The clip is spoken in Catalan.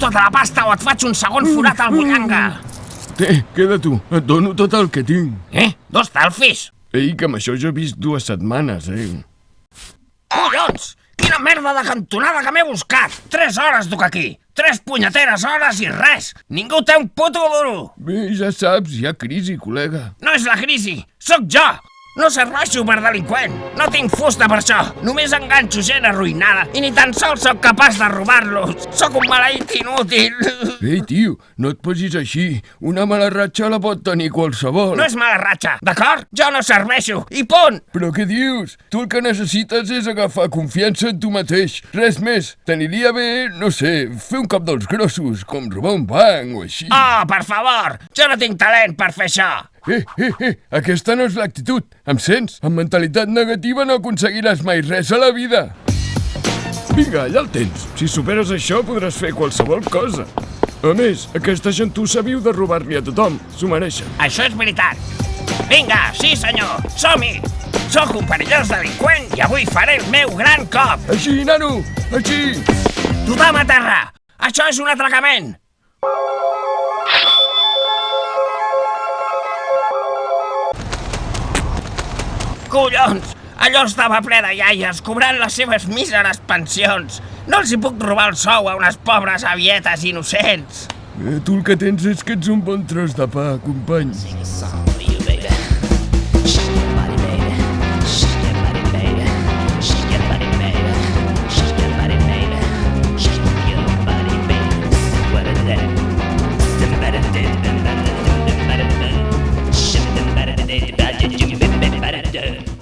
tota la pasta o et faig un segon forat al bullanga. Té, queda tu. Et dono tot el que tinc. Dos talfis? Ei, que amb això jo he vist 2 setmanes, Collons! Quina merda de cantonada que m'he buscat! 3 hores duc aquí! 3 punyeteres hores i res! Ningú té un puto duro! Bé, ja saps, hi ha crisi, col·lega. No és la crisi, sóc jo! No serveixo per delinqüent! No tinc fusta per això! Només enganxo gent arruïnada i ni tan sols sóc capaç de robar-los! Sóc un maleït inútil! Ei, tio, no et posis així. Una mala ratxa la pot tenir qualsevol. No és mala ratxa, d'acord? Jo no serveixo, i punt! Però què dius? Tu el que necessites és agafar confiança en tu mateix. Res més. T'aniria bé, no sé, fer un cop dels grossos, com robar un banc o així. Oh, per favor! Jo no tinc talent per fer això! Aquesta no és l'actitud. Em sents? Amb mentalitat negativa no aconseguiràs mai res a la vida. Vinga, allà el tens. Si superes això podràs fer qualsevol cosa. A més, aquesta gentussa viu de robar-li a tothom. S'ho mereixen. Això és veritat. Vinga, sí senyor, som-hi! Sóc un perillós delinqüent i avui faré el meu gran cop! Així, nano! Així! Tothom a terra! Això és un atracament! Collons! Allò estava ple de iaies, cobrant les seves míseres pensions. No els hi puc robar el sou a unes pobres avietes innocents. Tu el que tens és que ets un bon tros de pa, company. Better